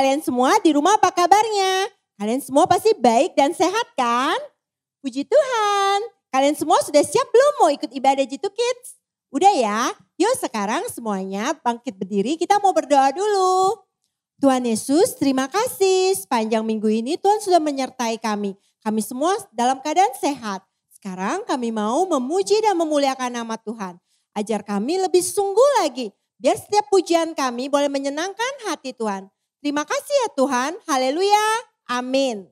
kalian semua di rumah apa kabarnya? Kalian semua pasti baik dan sehat kan? Puji Tuhan. Kalian semua sudah siap belum mau ikut ibadah Jitu Kids? Udah ya? Yuk sekarang semuanya bangkit berdiri, kita mau berdoa dulu. Tuhan Yesus, terima kasih. Sepanjang minggu ini Tuhan sudah menyertai kami. Kami semua dalam keadaan sehat. Sekarang kami mau memuji dan memuliakan nama Tuhan. Ajar kami lebih sungguh lagi. Biar setiap pujian kami boleh menyenangkan hati Tuhan. Terima kasih ya Tuhan. Haleluya. Amin.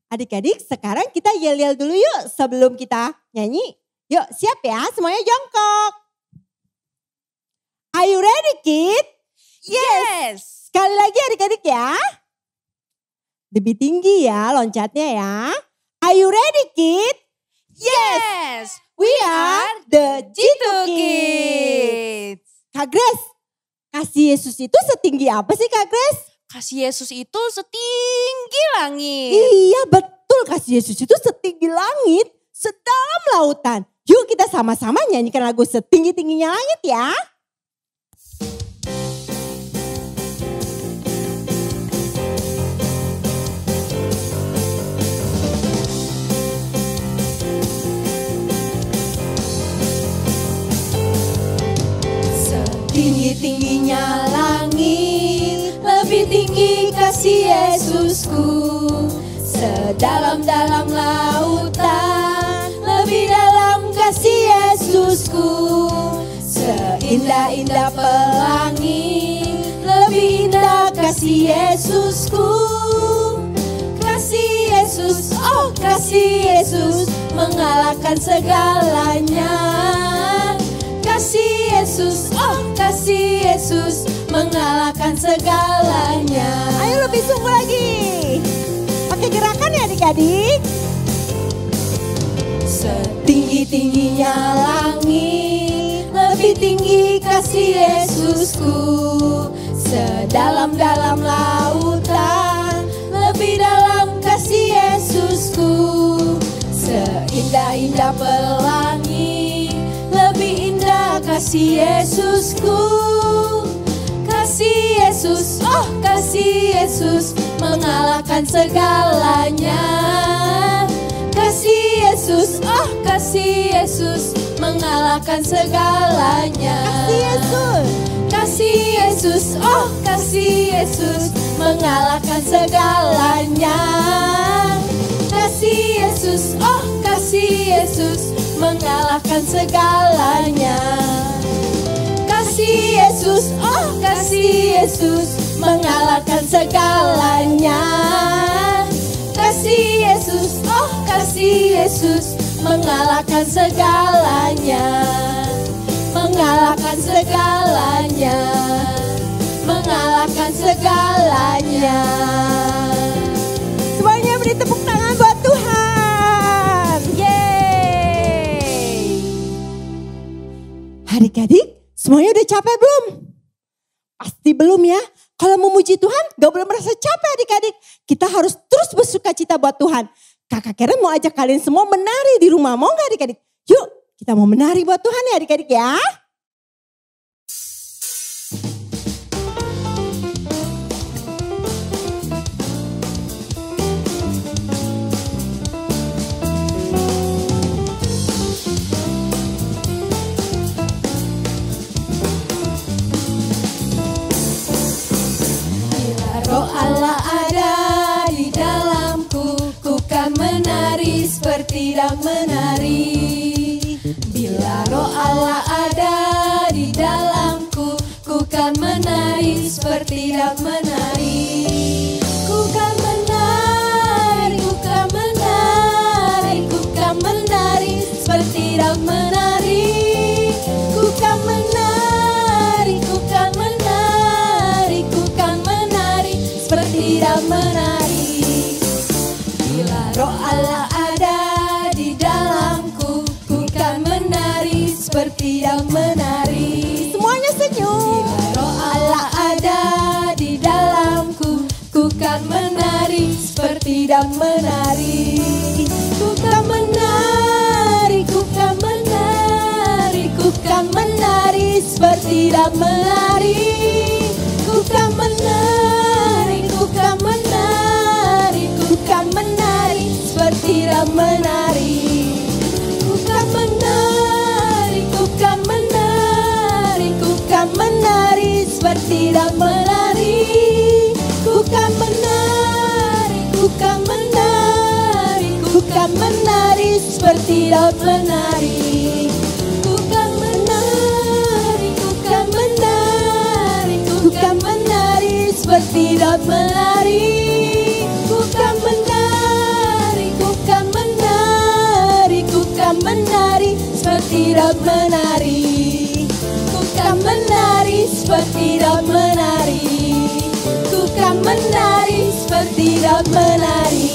Adik-adik sekarang kita yel-yel dulu yuk sebelum kita nyanyi. Yuk siap ya semuanya jongkok. Are you ready kid? Yes. Sekali lagi adik-adik ya. Lebih tinggi ya loncatnya ya. Are you ready kid? Yes. We are the Jitu Kids. Kak Grace, kasih Yesus itu setinggi apa sih Kak Grace? Kasih Yesus itu setinggi langit. Iya betul, kasih Yesus itu setinggi langit, sedalam lautan. Yuk kita sama-sama nyanyikan lagu Setinggi-tingginya Langit ya. Tinggi-tingginya langit, lebih tinggi kasih Yesusku. Sedalam-dalam lautan, lebih dalam kasih Yesusku. Seindah-indah pelangi, lebih indah kasih Yesusku. Kasih Yesus, oh kasih Yesus, mengalahkan segalanya. Kasih Yesus, oh kasih Yesus, mengalahkan segalanya. Ayo lebih sungguh lagi. Pakai gerakan ya adik-adik. Setinggi-tingginya langit, lebih tinggi kasih Yesusku. Sedalam-dalam lautan, lebih dalam kasih Yesusku. Seindah-indah pelangi, lebih indah kasih Yesusku. Kasih Yesus, oh kasih Yesus, mengalahkan segalanya. Kasih Yesus, oh kasih Yesus, mengalahkan segalanya. Kasih Yesus. Kasih Yesus, oh kasih Yesus, mengalahkan segalanya. Kasih Yesus, oh kasih Yesus, mengalahkan segalanya. Kasih Yesus, oh kasih Yesus, mengalahkan segalanya. Kasih Yesus, oh kasih Yesus, mengalahkan segalanya. Mengalahkan segalanya. Mengalahkan segalanya. Semuanya beri tepuk tangan buat Tuhan. Yeay. Adik-adik, semuanya udah capek belum? Pasti belum ya. Kalau memuji Tuhan gak boleh merasa capek adik-adik. Kita harus terus bersuka cita buat Tuhan. Kakak Karen mau ajak kalian semua menari di rumah. Mau gak adik-adik? Yuk kita mau menari buat Tuhan ya adik-adik ya. Roh Allah ada di dalamku, ku kan menari seperti dan menari. Bila Roh Allah ada di dalamku, ku kan menari seperti dan menari. Ku kan menari, ku kan menari, ku kan menari seperti dan menari. Ku kan menari, ku kan menari, ku kan menari seperti dan menari. Bila Roh Allah ada di dalamku, ku kan menari seperti dan menari. Semuanya senyum. Bila Roh Allah ada di dalamku, ku kan menari seperti dan menari. Ku kan menari, ku kan menari, ku kan menari seperti dan menari. Ku kan menari, seperti Daud menari. Ku kan menari, ku kan menari, ku kan menari seperti Daud menari. Ku kan menari, ku kan menari, ku kan menari seperti Daud menari. Ku kan menari seperti Daud menari. Ku kan menari seperti Daud menari.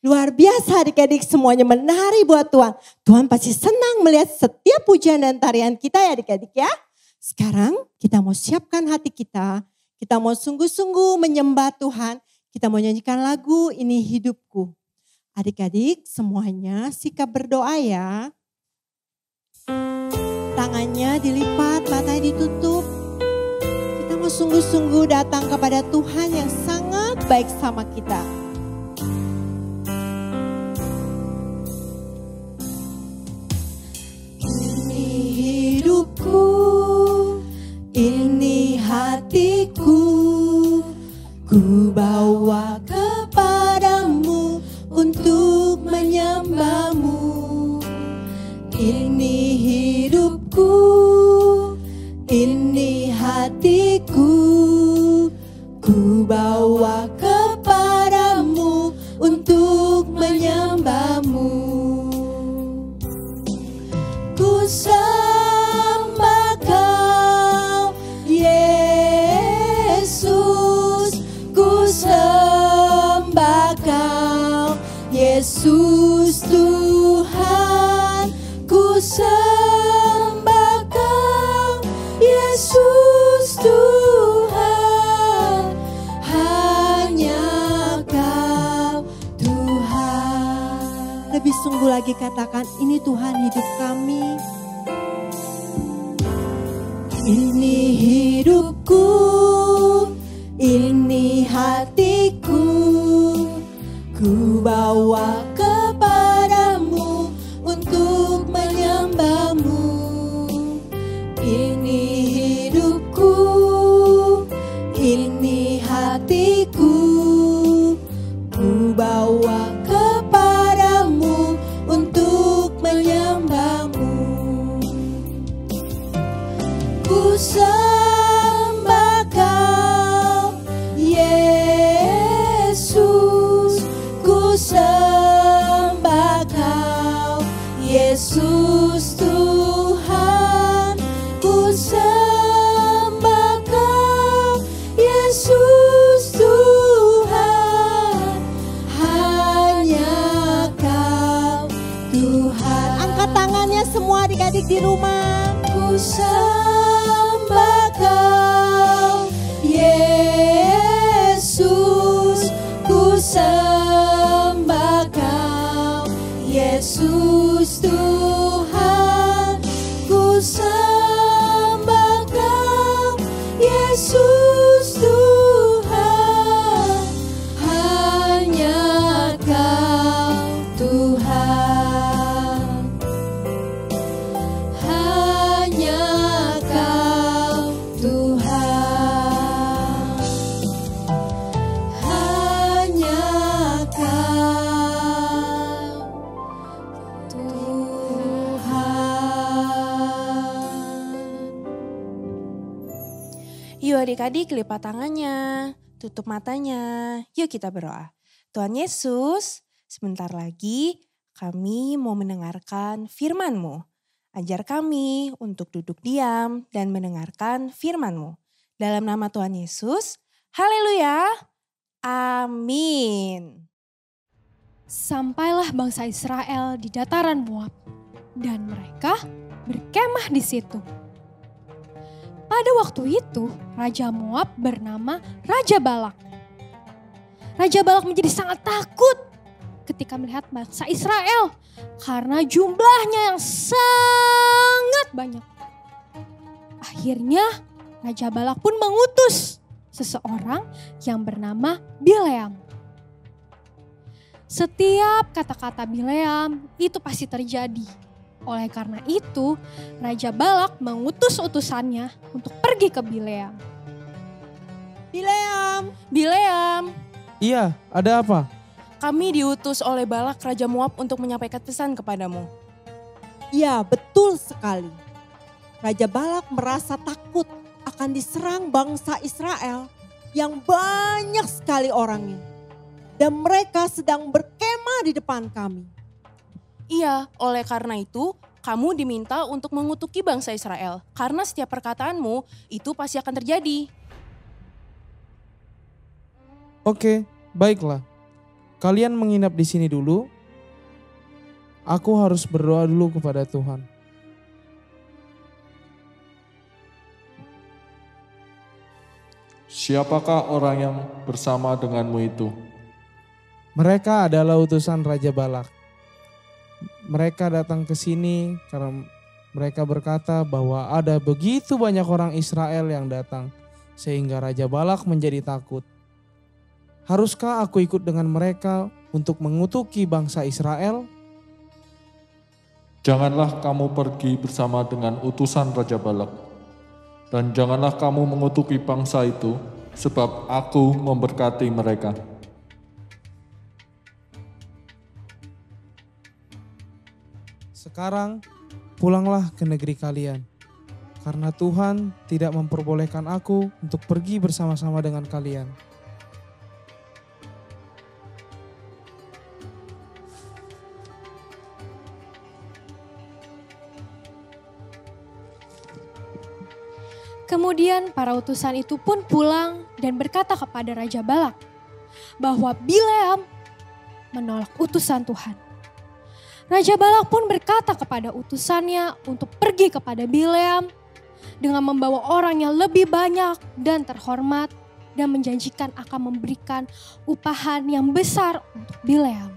Luar biasa adik-adik, semuanya menari buat Tuhan. Tuhan pasti senang melihat setiap pujian dan tarian kita ya adik-adik ya. Sekarang kita mau siapkan hati kita. Kita mau sungguh-sungguh menyembah Tuhan. Kita mau nyanyikan lagu Ini Hidupku. Adik-adik semuanya sikap berdoa ya. Tangannya dilipat, matanya ditutup. Kita mau sungguh-sungguh datang kepada Tuhan yang sangat baik sama kita. Ini hatiku, ku bawa kepadamu untuk menyembahmu. Ini hidupku, ini hatiku, ku bawa kepadamu untuk menyembahmu. Ku sembah Kau, Yesus. Ku sembah Kau, Yesus Tuhan. Ku sembah Kau, Yesus Tuhan. Hanya Kau Tuhan. Lebih sungguh lagi katakan, ini Tuhan hidup kami. Ini hidupku, ini hatiku, ku bawa kepadamu untuk menyembahmu. Ini hidupku, ini hatiku, ku bawa kepadamu untuk menyembahmu. Ku sembah Kau, Yesus. Ku sembah Kau, Yesus Tuhan. Ku sembah Kau, Yesus Tuhan. Hanya Kau Tuhan. Angkat tangannya semua adik-adik di rumah. Ku sembah Kau, Yesus. Ku sembah Kau, Yesus Tuhan. Ku sembah Kau, Yesus Tuhan. Hanya Kau Tuhan. Hanya Kau Tuhan. Hanya Kau Tuhan. Yuk adik-adik lipat tangannya, tutup matanya. Yuk kita berdoa. Tuhan Yesus, sebentar lagi kami mau mendengarkan firman-Mu. Ajar kami untuk duduk diam dan mendengarkan firman-Mu. Dalam nama Tuhan Yesus, haleluya, amin. Sampailah bangsa Israel di dataran Moab, dan mereka berkemah di situ. Pada waktu itu, Raja Moab bernama Raja Balak. Raja Balak menjadi sangat takut ketika melihat bangsa Israel karena jumlahnya yang sangat banyak. Akhirnya Raja Balak pun mengutus seseorang yang bernama Bileam. Setiap kata-kata Bileam itu pasti terjadi. Oleh karena itu, Raja Balak mengutus utusannya untuk pergi ke Bileam. Bileam. Bileam, Iya, ada apa? kami diutus oleh Balak Raja Moab untuk menyampaikan pesan kepadamu. Ya, betul sekali. Raja Balak merasa takut akan diserang bangsa Israel yang banyak sekali orangnya. Dan mereka sedang berkemah di depan kami. Iya, oleh karena itu kamu diminta untuk mengutuki bangsa Israel. Karena setiap perkataanmu itu pasti akan terjadi. Oke, baiklah. Kalian menginap di sini dulu. Aku harus berdoa dulu kepada Tuhan. Siapakah orang yang bersama denganmu itu? Mereka adalah utusan Raja Balak. Mereka datang ke sini karena mereka berkata bahwa ada begitu banyak orang Israel yang datang. Sehingga Raja Balak menjadi takut. Haruskah aku ikut dengan mereka untuk mengutuki bangsa Israel? Janganlah kamu pergi bersama dengan utusan Raja Balak. Dan janganlah kamu mengutuki bangsa itu, sebab aku memberkati mereka. Sekarang pulanglah ke negeri kalian. Karena Tuhan tidak memperbolehkan aku untuk pergi bersama-sama dengan kalian. Kemudian para utusan itu pun pulang dan berkata kepada Raja Balak bahwa Bileam menolak utusan Tuhan. Raja Balak pun berkata kepada utusannya untuk pergi kepada Bileam dengan membawa orang yang lebih banyak dan terhormat dan menjanjikan akan memberikan upahan yang besar untuk Bileam.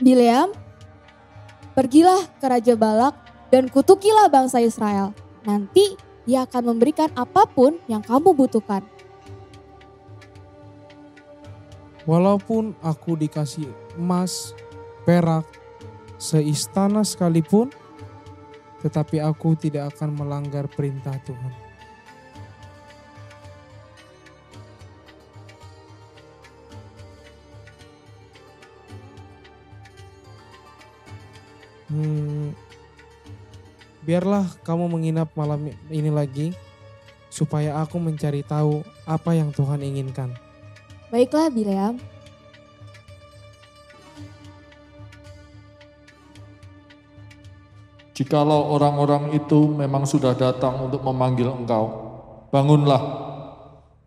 Bileam, pergilah ke Raja Balak dan kutukilah bangsa Israel. Nanti dia akan memberikan apapun yang kamu butuhkan. Walaupun aku dikasih emas, perak, seistana sekalipun, tetapi aku tidak akan melanggar perintah Tuhan. Biarlah kamu menginap malam ini lagi, supaya aku mencari tahu apa yang Tuhan inginkan. Baiklah Bileam. Jikalau orang-orang itu memang sudah datang untuk memanggil engkau, bangunlah,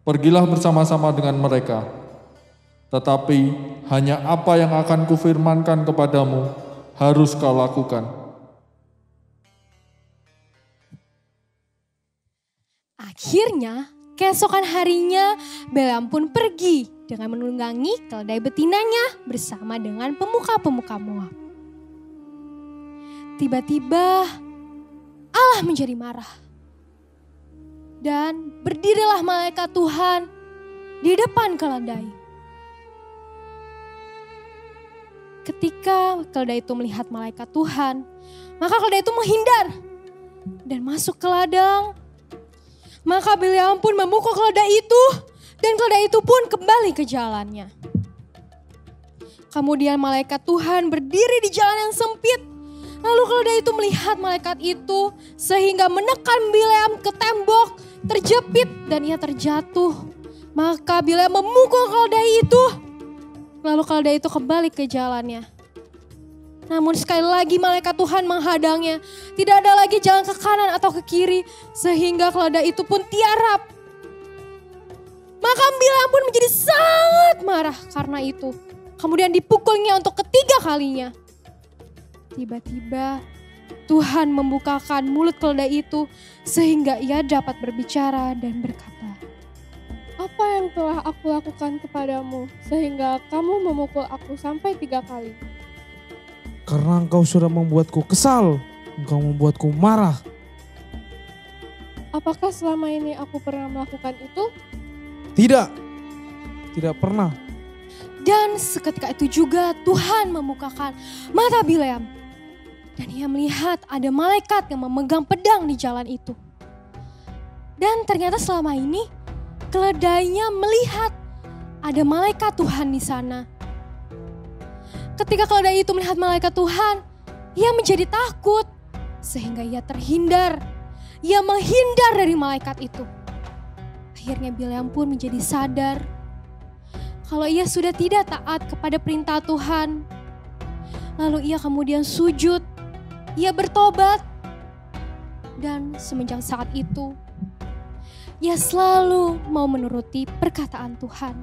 pergilah bersama-sama dengan mereka. Tetapi hanya apa yang akan kufirmankan kepadamu harus kau lakukan. Akhirnya, keesokan harinya Bileam pun pergi dengan menunggangi keledai betinanya bersama dengan pemuka-pemuka Moab. Tiba-tiba Allah menjadi marah. Dan berdirilah malaikat Tuhan di depan keledai. Ketika keledai itu melihat malaikat Tuhan, maka keledai itu menghindar dan masuk ke ladang. Maka Bileam pun memukul keledai itu dan keledai itu pun kembali ke jalannya. Kemudian malaikat Tuhan berdiri di jalan yang sempit. Lalu keledai itu melihat malaikat itu sehingga menekan Bileam ke tembok, terjepit dan ia terjatuh. Maka Bileam memukul keledai itu. Lalu keledai itu kembali ke jalannya. Namun sekali lagi malaikat Tuhan menghadangnya. Tidak ada lagi jalan ke kanan atau ke kiri. Sehingga keledai itu pun tiarap. Maka Bileam pun menjadi sangat marah karena itu. Kemudian dipukulnya untuk ketiga kalinya. Tiba-tiba Tuhan membukakan mulut keledai itu. Sehingga ia dapat berbicara dan berkata, "Apa yang telah aku lakukan kepadamu sehingga kamu memukul aku sampai 3 kali? Karena engkau sudah membuatku kesal, engkau membuatku marah. Apakah selama ini aku pernah melakukan itu?" Tidak, tidak pernah. Dan seketika itu juga Tuhan membukakan mata Bileam. Dan ia melihat ada malaikat yang memegang pedang di jalan itu. Dan ternyata selama ini keledainya melihat ada malaikat Tuhan di sana. Ketika keledai itu melihat malaikat Tuhan, ia menjadi takut sehingga ia terhindar. Ia menghindar dari malaikat itu. Akhirnya Bileam pun menjadi sadar kalau ia sudah tidak taat kepada perintah Tuhan. Lalu ia kemudian sujud, ia bertobat. Dan semenjak saat itu, ia selalu mau menuruti perkataan Tuhan.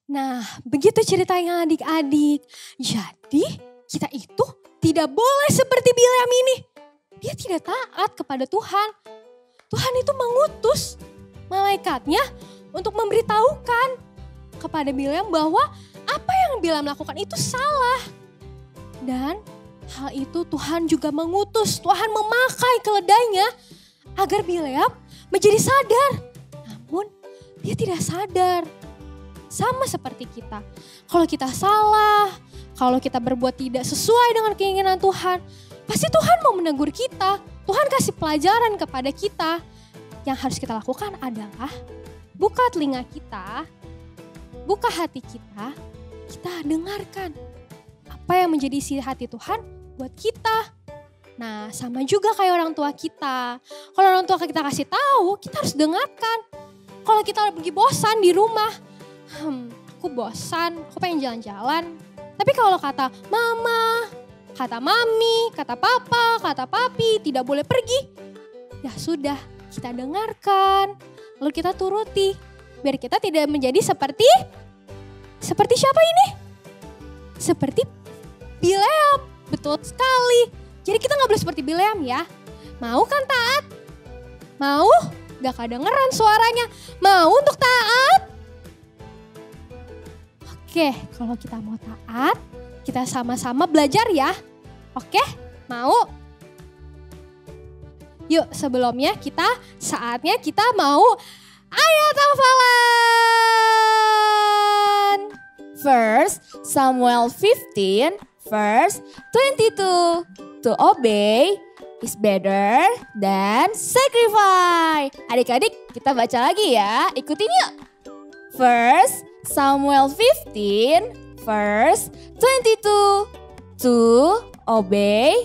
Nah, begitu ceritanya adik-adik. Jadi kita itu tidak boleh seperti Bileam ini. Dia tidak taat kepada Tuhan. Tuhan itu mengutus malaikatnya untuk memberitahukan kepada Bileam bahwa apa yang Bileam lakukan itu salah. Dan hal itu Tuhan juga mengutus, Tuhan memakai keledainya agar Bileam menjadi sadar. Namun dia tidak sadar. Sama seperti kita. Kalau kita salah, kalau kita berbuat tidak sesuai dengan keinginan Tuhan, pasti Tuhan mau menegur kita. Tuhan kasih pelajaran kepada kita. Yang harus kita lakukan adalah buka telinga kita, buka hati kita dengarkan apa yang menjadi isi hati Tuhan buat kita. Nah, sama juga kayak orang tua kita. Kalau orang tua kita kasih tahu, kita harus dengarkan. Kalau kita lagi bosan di rumah, aku bosan, aku pengen jalan-jalan. Tapi kalau kata mama, kata mami, kata papa, kata papi, tidak boleh pergi. Ya sudah, kita dengarkan, lalu kita turuti. Biar kita tidak menjadi seperti siapa ini? Seperti Bileam, betul sekali. Jadi kita gak boleh seperti Bileam ya. Mau kan taat? Mau? Gak kedengeran suaranya. Mau untuk taat? Oke, kalau kita mau taat, kita sama-sama belajar ya. Oke, mau? Yuk sebelumnya saatnya kita mau ayat hafalan. First Samuel 15 verse 22. To obey is better than sacrifice. Adik-adik kita baca lagi ya, ikutin yuk. First Samuel 15 verse 22. To obey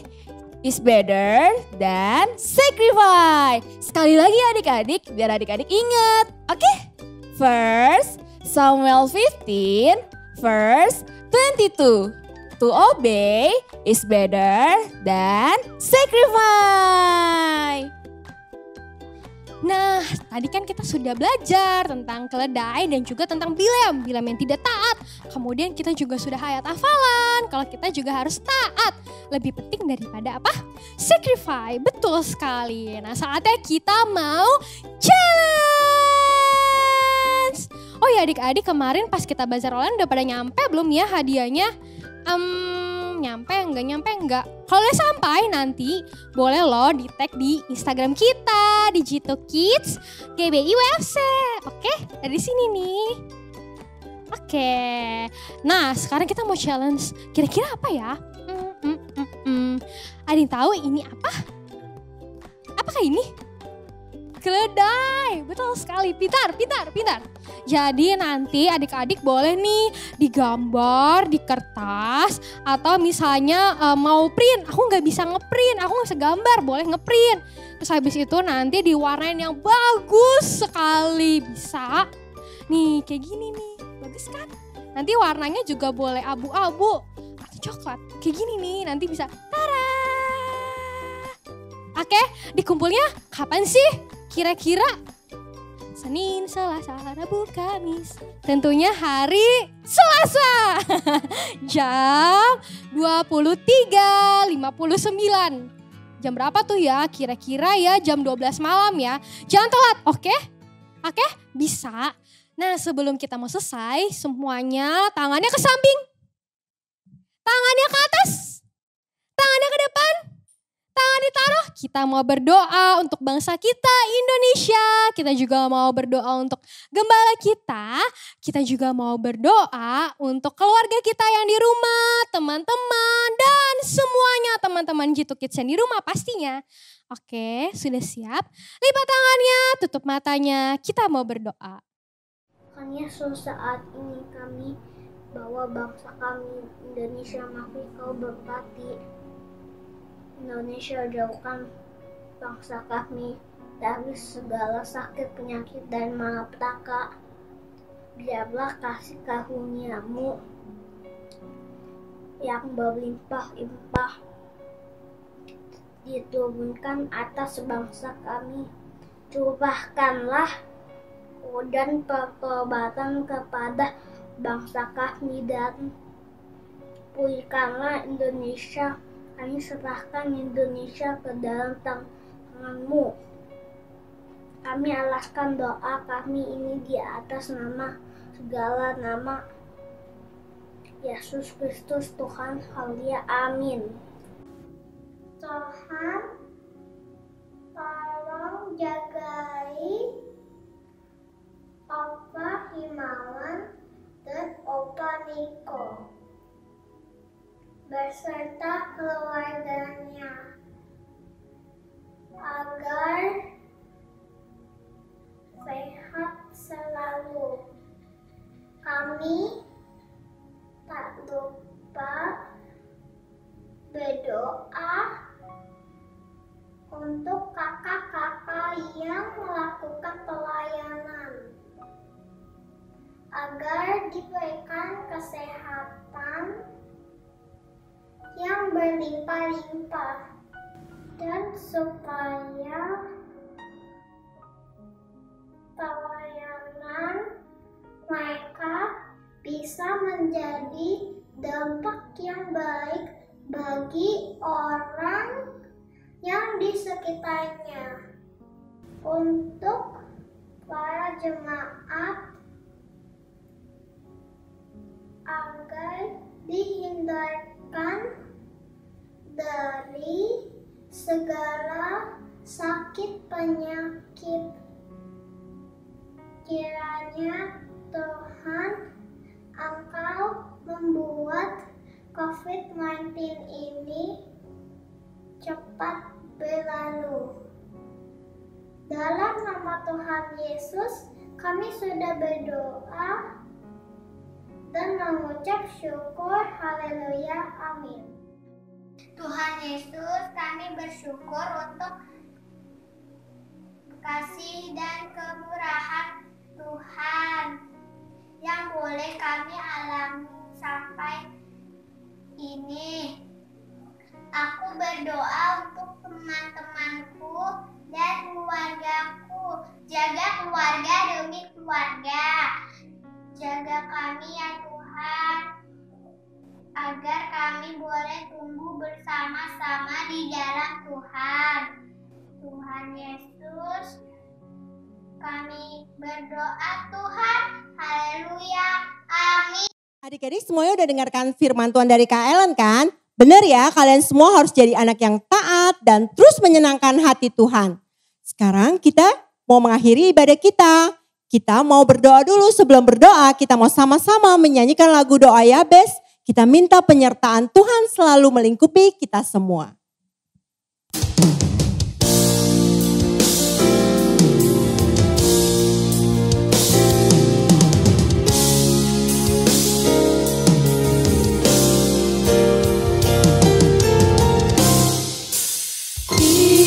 is better than sacrifice. Sekali lagi adik-adik, biar adik-adik ingat. Oke? First Samuel 15 verse 22. To obey is better than sacrifice. Nah, tadi kan kita sudah belajar tentang keledai dan juga tentang Bileam yang tidak taat. Kemudian kita juga sudah ayat hafalan kalau kita juga harus taat. Lebih penting daripada apa? Sacrifice, betul sekali. Nah, saatnya kita mau challenge. Oh ya adik-adik, kemarin pas kita bazar online udah pada nyampe belum ya hadiahnya? Nyampe enggak? Kalau udah sampai nanti boleh loh di tag di Instagram kita di G2 Kids GBI WFC. Oke, dari sini nih. Oke. Nah, sekarang kita mau challenge. Kira-kira apa ya? Ada yang tahu ini apa? Apakah ini? Keledai, betul sekali. Pintar. Jadi nanti adik-adik boleh nih digambar di kertas atau misalnya mau print. Aku nggak bisa ngeprint, aku nggak bisa gambar, boleh ngeprint. Terus habis itu nanti diwarnain yang bagus sekali, bisa. Nih kayak gini nih, bagus kan? Nanti warnanya juga boleh abu-abu atau coklat. Kayak gini nih, nanti bisa tara. Oke, dikumpulnya kapan sih? Kira-kira Senin, Selasa, Rabu, Kamis. Tentunya hari Selasa. Jam 23.59. Jam berapa tuh ya? Kira-kira ya jam 12 malam ya. Jangan telat, oke? Oke, bisa. Nah, sebelum kita mau selesai, semuanya tangannya ke samping. Tangannya ke atas. Tangannya ke depan. Tangan ditaruh, kita mau berdoa untuk bangsa kita Indonesia. Kita juga mau berdoa untuk gembala kita. Kita juga mau berdoa untuk keluarga kita yang di rumah, teman-teman, dan semuanya teman-teman Jitu Kids yang di rumah pastinya. Oke, sudah siap? Lipat tangannya, tutup matanya, kita mau berdoa. Tuhan Yesus, saat ini kami bawa bangsa kami Indonesia, maka Kau berkati Indonesia, jauhkan bangsa kami dari segala sakit, penyakit, dan malapetaka. Biarlah kasih karunia-Mu yang berlimpah-limpah diturunkan atas bangsa kami. Curahkanlah dan pertobatan kepada bangsa kami dan pulihkanlah Indonesia. Kami serahkan Indonesia ke dalam tangan-Mu. Kami alaskan doa kami ini di atas nama, segala nama Yesus Kristus Tuhan. Haleluya, amin. Tuhan, tolong jagai Opa Himawan dan Opa Niko beserta keluarganya agar sehat selalu. Kami tak lupa berdoa untuk kakak-kakak yang melakukan pelayanan agar diberikan kesehatan yang berlimpah-limpah dan supaya pelayanan mereka bisa menjadi dampak yang baik bagi orang yang di sekitarnya. Untuk para jemaat agar dihindarkan dari segala sakit penyakit. Kiranya Tuhan, Engkau membuat COVID-19 ini cepat berlalu. Dalam nama Tuhan Yesus, kami sudah berdoa dan mengucap syukur. Haleluya, amin. Tuhan Yesus, kami bersyukur untuk kasih dan kemurahan Tuhan yang boleh kami alami sampai ini. Aku berdoa untuk teman-temanku dan keluargaku. Jaga keluarga demi keluarga. Jaga kami ya Tuhan, agar kami boleh tumbuh bersama-sama di dalam Tuhan. Tuhan Yesus, kami berdoa Tuhan. Haleluya, amin. Adik-adik semuanya udah dengarkan firman Tuhan dari Kak Ellen kan? Benar ya, kalian semua harus jadi anak yang taat dan terus menyenangkan hati Tuhan. Sekarang kita mau mengakhiri ibadah kita. Kita mau berdoa dulu. Sebelum berdoa, kita mau sama-sama menyanyikan lagu doa Yabes. Kita minta penyertaan Tuhan selalu melingkupi kita semua.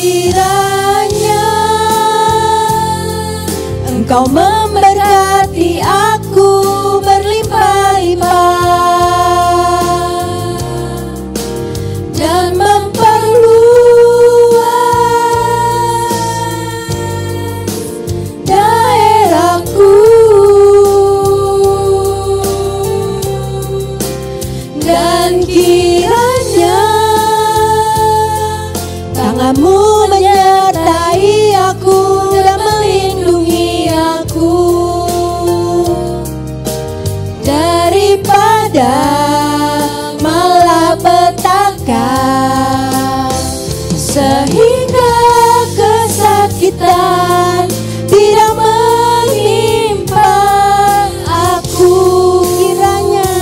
Kiranya Engkau memberkati aku berlimpah-limpah dan memperluas daerahku, dan kiranya tangan-Mu menyertai aku dan melindungi aku daripada malapetaka, sehingga kesakitan tidak menimpa aku. Kiranya, kiranya Engkau memberkati aku berlimpah-limpah dan memperluas daerahku, dan kiranya tangan-Mu menyertai aku dan melindungi aku daripada malapetaka, sehingga kesakitan tidak menimpa aku. Kiranya, kiranya Engkau memberkati aku berlimpah-limpah dan memperluas daerahku, dan kiranya tangan-Mu menyertai aku dan melindungi aku daripada malapetaka, sehingga kesakitan tidak menimpa aku. Kiranya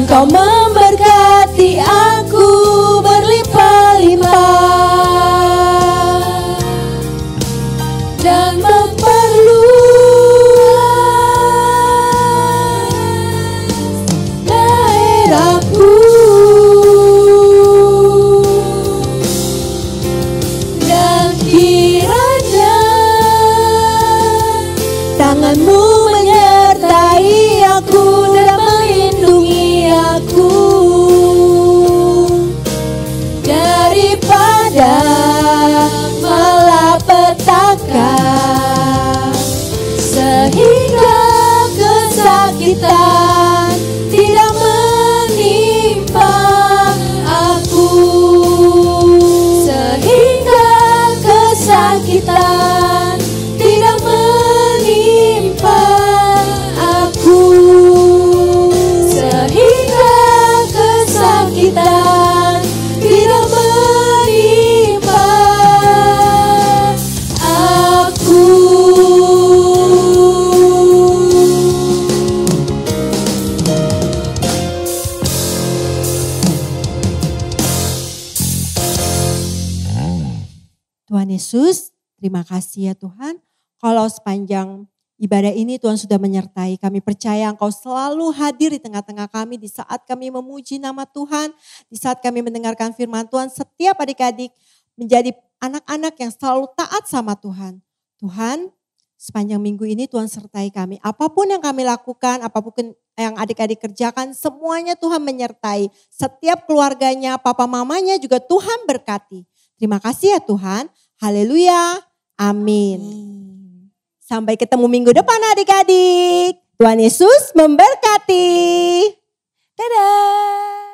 Engkau memberkati aku berlimpah-limpah dan memperluas daerahku, dan kiranya tanganmu menyertai aku dan melindungi aku daripada malapetaka, sehingga kesakitan tidak menimpa aku, sehingga kesakitan tidak menimpa aku, sehingga kesakitan tidak menimpa aku. Tuhan Yesus, terima kasih ya Tuhan. Kalau sepanjang ibadah ini Tuhan sudah menyertai kami. Percaya Engkau selalu hadir di tengah-tengah kami di saat kami memuji nama Tuhan. Di saat kami mendengarkan firman Tuhan, setiap adik-adik menjadi anak-anak yang selalu taat sama Tuhan. Tuhan, sepanjang minggu ini Tuhan sertai kami. Apapun yang kami lakukan, apapun yang adik-adik kerjakan, semuanya Tuhan menyertai. Setiap keluarganya, papa mamanya juga Tuhan berkati. Terima kasih ya Tuhan. Haleluya. Amin. Sampai ketemu minggu depan adik-adik. Tuhan Yesus memberkati. Dadah.